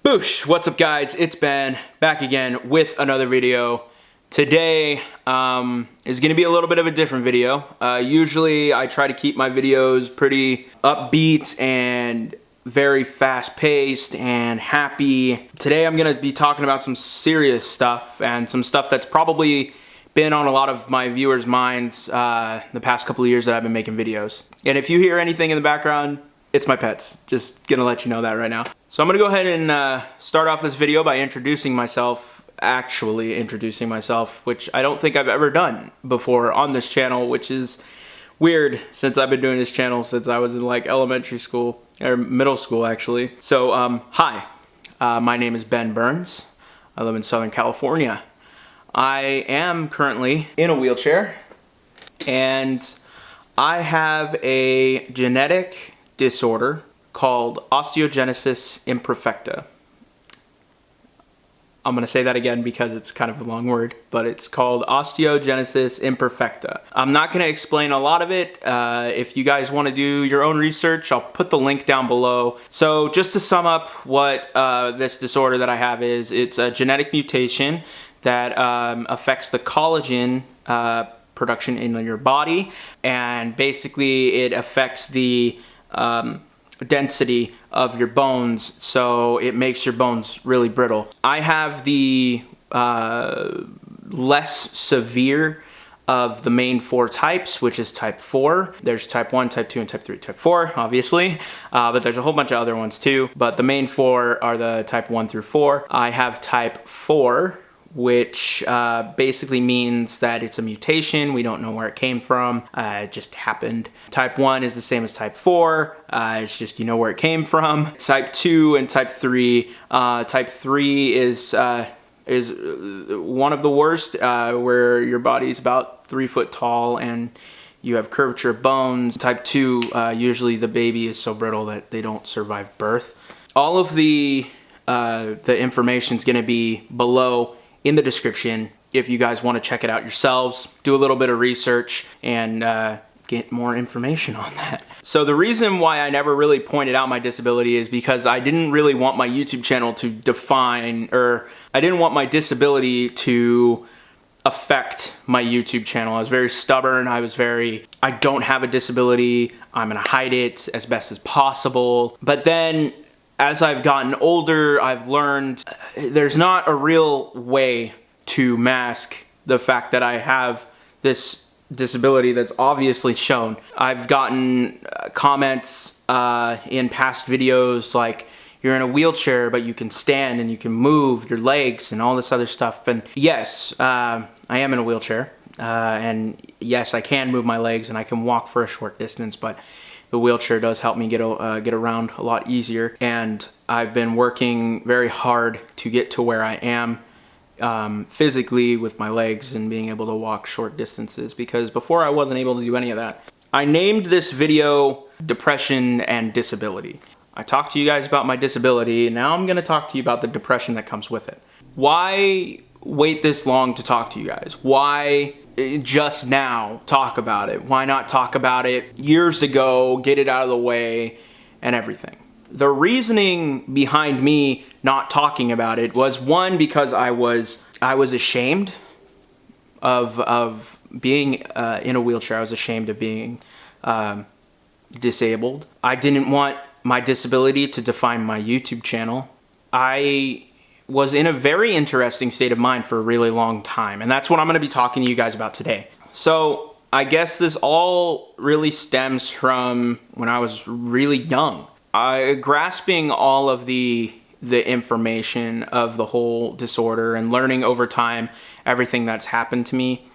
Boosh! What's up, guys? It's Ben back again with another video. Today is going to be a little bit of a different video. Usually I try to keep my videos pretty upbeat and very fast-paced and happy. Today I'm going to be talking about some serious stuff and some stuff that's probably been on a lot of my viewers' minds the past couple of years that I've been making videos. And if you hear anything in the background, it's my pets. Just gonna let you know that right now. So I'm gonna go ahead and start off this video by introducing myself, actually introducing myself, which I don't think I've ever done before on this channel, which is weird since I've been doing this channel since I was in like elementary school, or middle school actually. So hi, my name is Ben Burns. I live in Southern California. I am currently in a wheelchair and I have a genetic disorder called osteogenesis imperfecta. I'm going to say that again because it's kind of a long word, but it's called osteogenesis imperfecta. I'm not going to explain a lot of it. If you guys want to do your own research, I'll put the link down below. So just to sum up what this disorder that I have is, it's a genetic mutation that affects the collagen production in your body, and basically it affects the density of your bones, so it makes your bones really brittle. I have the less severe of the main four types, which is type 4. There's type 1, type 2, and type 3. Type 4, obviously, but there's a whole bunch of other ones too. But the main four are the type 1 through 4. I have type 4, which basically means that it's a mutation. We don't know where it came from. It just happened. Type 1 is the same as type 4. It's just you know where it came from. Type 2 and type 3. Type 3 is one of the worst, where your body's about 3 foot tall and you have curvature of bones. Type 2, usually the baby is so brittle that they don't survive birth. All of the information is going to be below in the description if you guys want to check it out yourselves, do a little bit of research, and get more information on that. So the reason why I never really pointed out my disability is because I didn't really want my YouTube channel to define, or I didn't want my disability to affect my YouTube channel. I was very stubborn. I don't have a disability. I'm gonna hide it as best as possible. But then as I've gotten older, I've learned there's not a real way to mask the fact that I have this disability that's obviously shown. I've gotten comments in past videos like, you're in a wheelchair, but you can stand and you can move your legs and all this other stuff. And yes, I am in a wheelchair. And yes, I can move my legs and I can walk for a short distance, but the wheelchair does help me get around a lot easier, and I've been working very hard to get to where I am physically with my legs and being able to walk short distances, because before I wasn't able to do any of that. I named this video Depression and Disability. I talked to you guys about my disability, and now I'm going to talk to you about the depression that comes with it. Why wait this long to talk to you guys? Why just now talk about it? Why not talk about it years ago, get it out of the way and everything? The reasoning behind me not talking about it was, one, because I was ashamed of being in a wheelchair. I was ashamed of being disabled. I didn't want my disability to define my YouTube channel. I was in a very interesting state of mind for a really long time, and that's what I'm going to be talking to you guys about today. So I guess this all really stems from when I was really young. Grasping all of the information of the whole disorder and learning over time everything that's happened to me,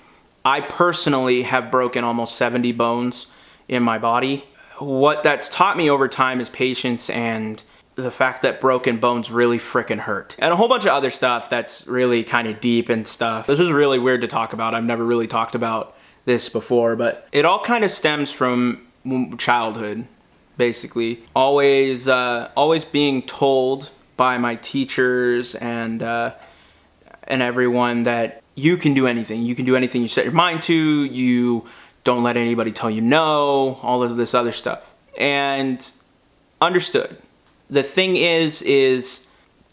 I personally have broken almost 70 bones in my body. What that's taught me over time is patience and the fact that broken bones really frickin' hurt. And a whole bunch of other stuff that's really kind of deep and stuff. This is really weird to talk about. I've never really talked about this before, but it all kind of stems from childhood, basically. Always being told by my teachers and everyone that you can do anything. You can do anything you set your mind to. You don't let anybody tell you no, all of this other stuff. And understood. The thing is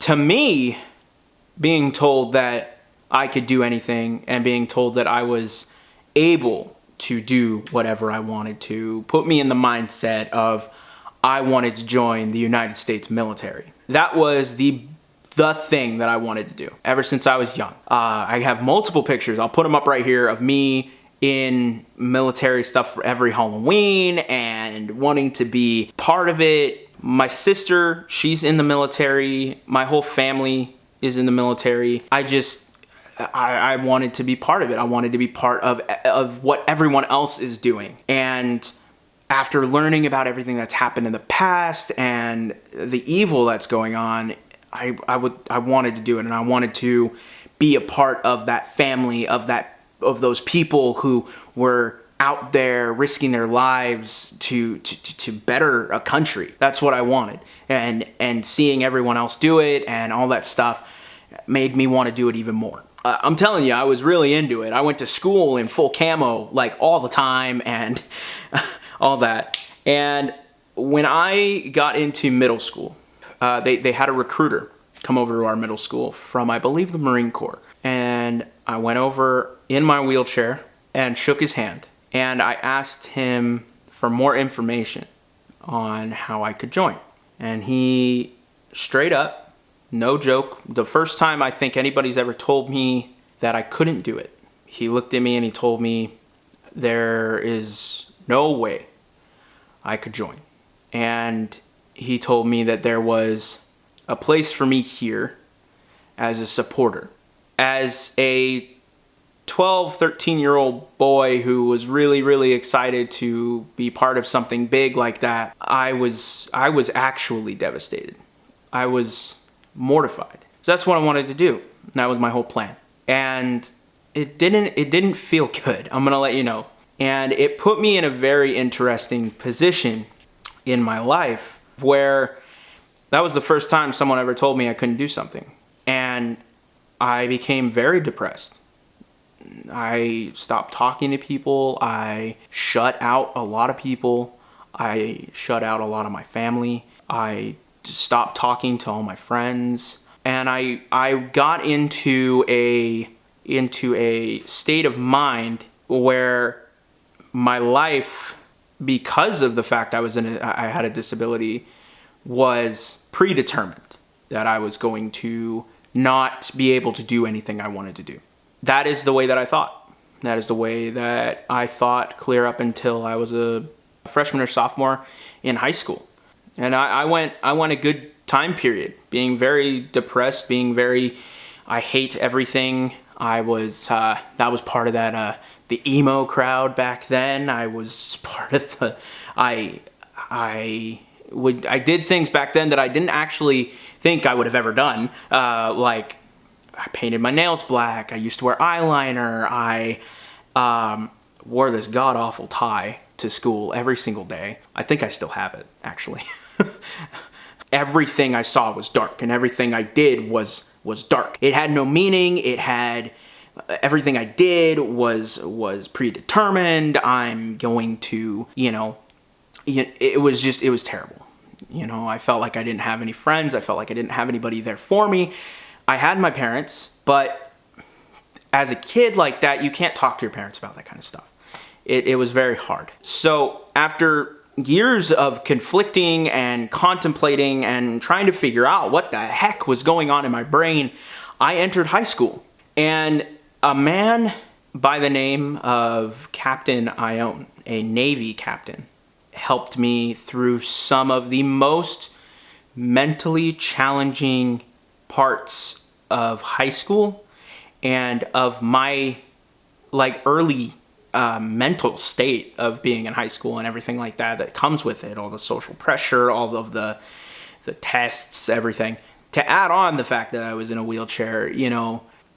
To me, being told that I could do anything and being told that I was able to do whatever I wanted to put me in the mindset of I wanted to join the United States military. That was the thing that I wanted to do ever since I was young. I have multiple pictures. I'll put them up right here of me in military stuff for every Halloween and wanting to be part of it. My sister, she's in the military. My whole family is in the military. I wanted to be part of it. I wanted to be part of what everyone else is doing. And after learning about everything that's happened in the past and the evil that's going on, I wanted to do it, and I wanted to be a part of that family, of those people who were out there risking their lives to better a country. That's what I wanted. And seeing everyone else do it and all that stuff made me want to do it even more. I'm telling you, I was really into it. I went to school in full camo like all the time and all that. And when I got into middle school, they had a recruiter come over to our middle school from, I believe, the Marine Corps. And I went over in my wheelchair and shook his hand. And I asked him for more information on how I could join. And he straight up, no joke, the first time I think anybody's ever told me that I couldn't do it, he looked at me and he told me there is no way I could join. And he told me that there was a place for me here as a supporter. As a 12, 13-year-old boy who was really, really excited to be part of something big like that, I was actually devastated. I was mortified. So that's what I wanted to do. That was my whole plan. And it didn't feel good. I'm going to let you know. And it put me in a very interesting position in my life where that was the first time someone ever told me I couldn't do something. And I became very depressed. I stopped talking to people. I shut out a lot of people. I shut out a lot of my family. I stopped talking to all my friends. And I got into a state of mind where my life, because of the fact I had a disability, was predetermined that I was going to not be able to do anything I wanted to do. That is the way that I thought. That is the way that I thought clear up until I was a freshman or sophomore in high school. And I went a good time period being very depressed, I hate everything. That was part of that, the emo crowd back then. I was part of I did things back then that I didn't actually think I would have ever done. Like I painted my nails black. I used to wear eyeliner. I wore this god-awful tie to school every single day. I think I still have it, actually. Everything I saw was dark, and everything I did was dark. It had no meaning. It had everything I did was predetermined. I'm going to, it was terrible. I felt like I didn't have any friends. I felt like I didn't have anybody there for me. I had my parents, but as a kid like that, you can't talk to your parents about that kind of stuff. It was very hard. So after years of conflicting and contemplating and trying to figure out what the heck was going on in my brain, I entered high school. And a man by the name of Captain Ione, a Navy captain, helped me through some of the most mentally challenging parts of high school and of my early mental state of being in high school and everything like that comes with it, all the social pressure, all of the tests, everything. To add on the fact that I was in a wheelchair,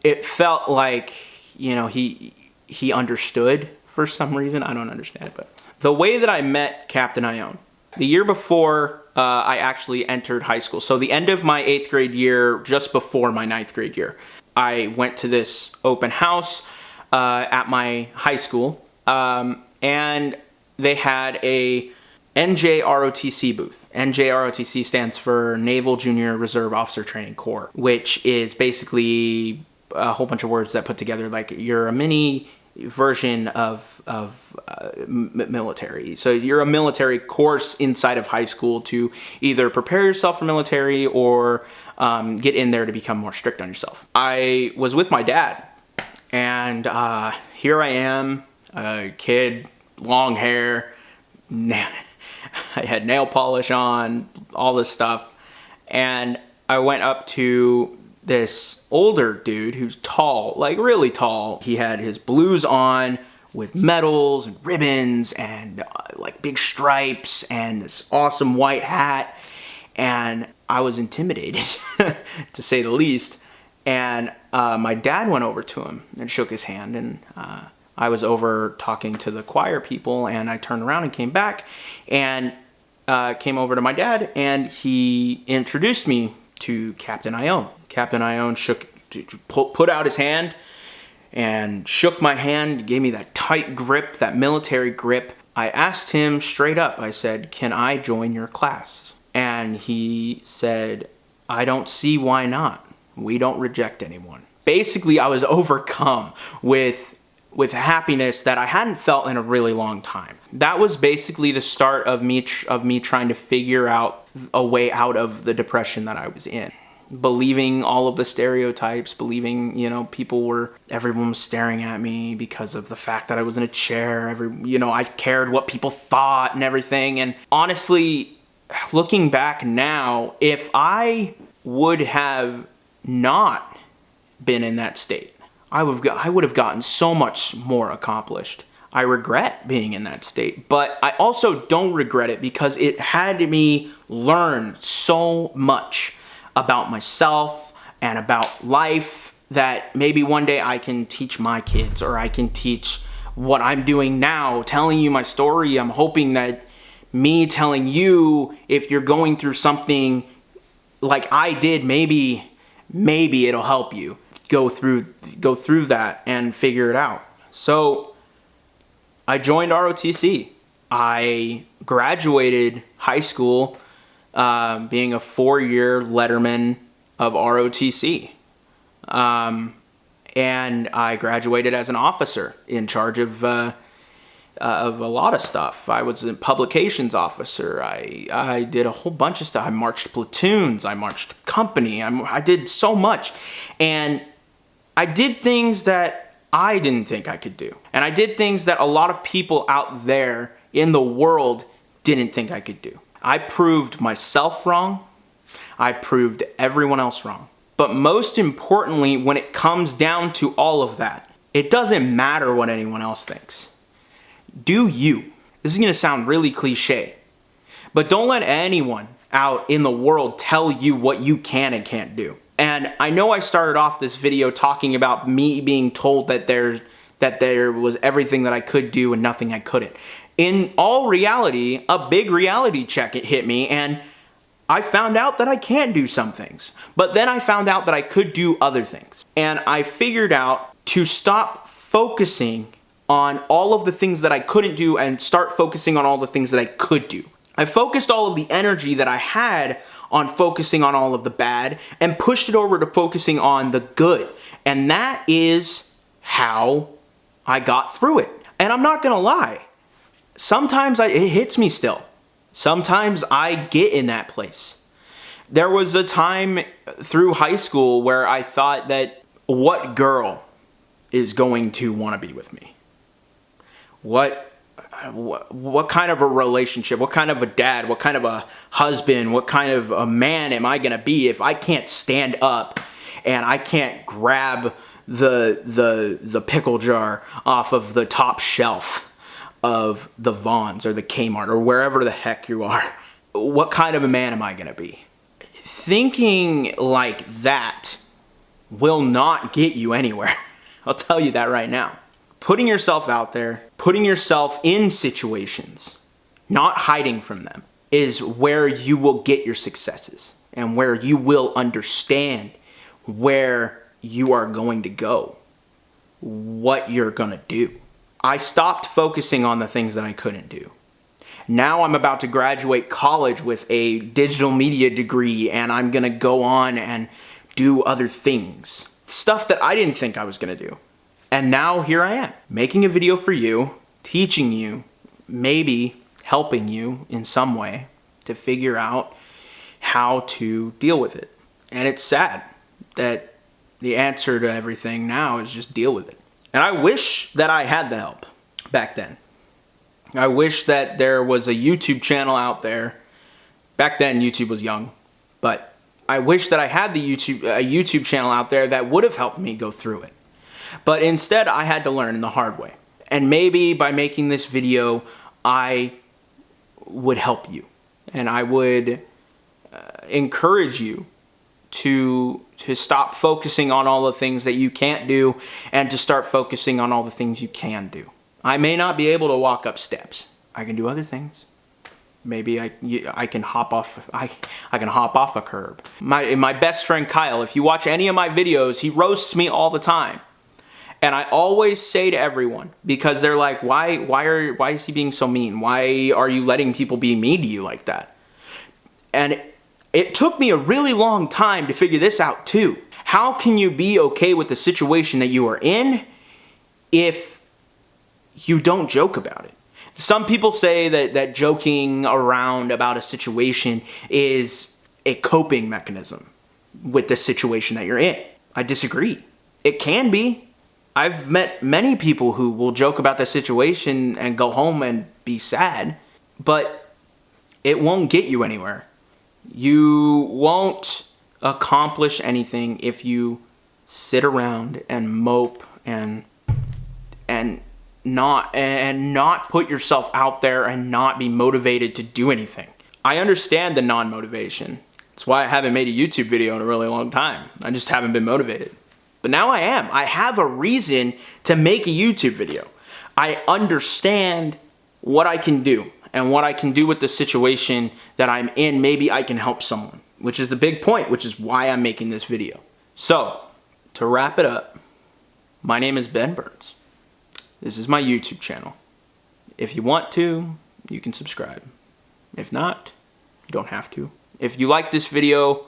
it felt like, he understood for some reason. I don't understand, but the way that I met Captain Ione, the year before I actually entered high school, so the end of my 8th grade year, just before my 9th grade year, I went to this open house at my high school, and they had a NJROTC booth. NJROTC stands for Naval Junior Reserve Officer Training Corps, which is basically a whole bunch of words that put together like you're a mini version of military. So you're a military course inside of high school to either prepare yourself for military or get in there to become more strict on yourself. I was with my dad, and here I am, a kid, long hair, I had nail polish on, all this stuff, and I went up to this older dude who's tall, like really tall. He had his blues on with medals and ribbons and like big stripes and this awesome white hat, and I was intimidated to say the least. And my dad went over to him and shook his hand, and I was over talking to the choir people, and I turned around and came back and came over to my dad, and he introduced me to Captain Ione. Captain Ione put out his hand and shook my hand, gave me that tight grip, that military grip. I asked him straight up, I said, "Can I join your class?" And he said, "I don't see why not. We don't reject anyone." Basically, I was overcome with happiness that I hadn't felt in a really long time. That was basically the start of me trying to figure out a way out of the depression that I was in. Believing all of the stereotypes, believing, everyone was staring at me because of the fact that I was in a chair. I cared what people thought and everything. And honestly, looking back now, if I would have not been in that state, I would have gotten so much more accomplished. I regret being in that state, but I also don't regret it because it had me learn so much about myself and about life that maybe one day I can teach my kids, or I can teach what I'm doing now, telling you my story. I'm hoping that me telling you, if you're going through something like I did, maybe it'll help you go through that and figure it out. So I joined ROTC. I graduated high school being a 4-year letterman of ROTC. And I graduated as an officer in charge of a lot of stuff. I was a publications officer. I did a whole bunch of stuff. I marched platoons. I marched company. I did so much. And I did things that I didn't think I could do. And I did things that a lot of people out there in the world didn't think I could do. I proved myself wrong. I proved everyone else wrong. But most importantly, when it comes down to all of that, it doesn't matter what anyone else thinks. Do you. This is going to sound really cliche, but don't let anyone out in the world tell you what you can and can't do. And I know I started off this video talking about me being told that there was everything that I could do and nothing I couldn't. In all reality, a big reality check hit me, and I found out that I can do some things. But then I found out that I could do other things. And I figured out to stop focusing on all of the things that I couldn't do and start focusing on all the things that I could do. I focused all of the energy that I had on focusing on all of the bad and pushed it over to focusing on the good. And that is how I got through it. And I'm not gonna lie, sometimes it hits me still. Sometimes I get in that place. There was a time through high school where I thought that what girl is going to want to be with me? What kind of a relationship, what kind of a dad, what kind of a husband, what kind of a man am I going to be if I can't stand up and I can't grab the pickle jar off of the top shelf of the Vons or the Kmart or wherever the heck you are? What kind of a man am I going to be? Thinking like that will not get you anywhere. I'll tell you that right now. Putting yourself out there, putting yourself in situations, not hiding from them, is where you will get your successes and where you will understand where you are going to go, what you're going to do. I stopped focusing on the things that I couldn't do. Now I'm about to graduate college with a digital media degree, and I'm gonna go on and do other things. Stuff that I didn't think I was gonna do. And now here I am, making a video for you, teaching you, maybe helping you in some way to figure out how to deal with it. And it's sad that the answer to everything now is just deal with it. And I wish that I had the help back then. I wish that there was a YouTube channel out there. Back then, YouTube was young, but I wish that I had a YouTube channel out there that would have helped me go through it. But instead, I had to learn the hard way. And maybe by making this video, I would help you. And I would encourage you to stop focusing on all the things that you can't do and to start focusing on all the things you can do. I may not be able to walk up steps. I can do other things. Maybe I can hop off a curb. My best friend Kyle, if you watch any of my videos, he roasts me all the time. And I always say to everyone, because they're like, why is he being so mean? Why are you letting people be mean to you like that? And it took me a really long time to figure this out too. How can you be okay with the situation that you are in if you don't joke about it? Some people say that joking around about a situation is a coping mechanism with the situation that you're in. I disagree. It can be. I've met many people who will joke about the situation and go home and be sad, but it won't get you anywhere. You won't accomplish anything if you sit around and mope and not put yourself out there and not be motivated to do anything. I understand the non-motivation. That's why I haven't made a YouTube video in a really long time. I just haven't been motivated. But now I am. I have a reason to make a YouTube video. I understand what I can do and what I can do with the situation that I'm in. Maybe I can help someone, which is the big point, which is why I'm making this video. So, to wrap it up, my name is Ben Burns. This is my YouTube channel. If you want to, you can subscribe. If not, you don't have to. If you like this video,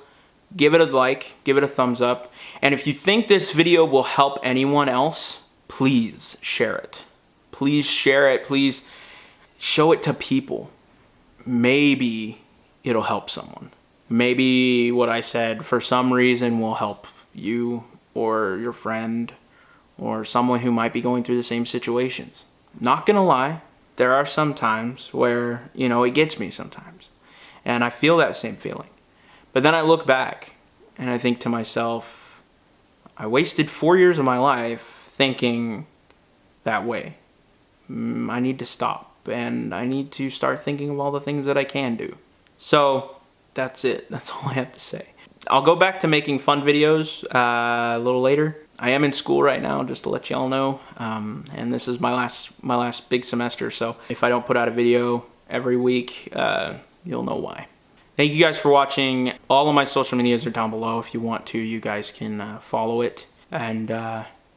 give it a like, give it a thumbs up. And if you think this video will help anyone else, please share it. Please share it. Please show it to people. Maybe it'll help someone. Maybe what I said for some reason will help you or your friend or someone who might be going through the same situations. Not gonna lie, there are some times where, it gets me sometimes. And I feel that same feeling. But then I look back and I think to myself, I wasted 4 years of my life thinking that way. I need to stop and I need to start thinking of all the things that I can do. So that's it. That's all I have to say. I'll go back to making fun videos a little later. I am in school right now, just to let y'all know. And this is my last big semester. So if I don't put out a video every week, you'll know why. Thank you guys for watching. All of my social medias are down below. If you want to, you guys can follow it. And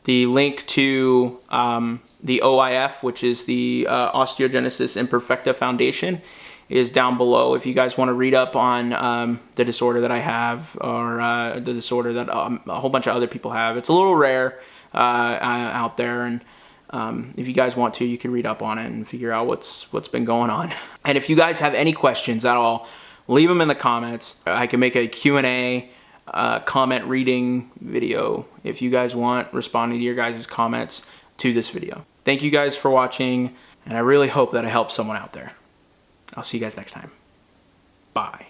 the link to the OIF, which is the Osteogenesis Imperfecta Foundation, is down below. If you guys want to read up on the disorder that I have, or the disorder that a whole bunch of other people have. It's a little rare out there, and if you guys want to, you can read up on it and figure out what's been going on. And if you guys have any questions at all, leave them in the comments. I can make a Q&A comment reading video if you guys want, responding to your guys' comments to this video. Thank you guys for watching, and I really hope that I help someone out there. I'll see you guys next time. Bye.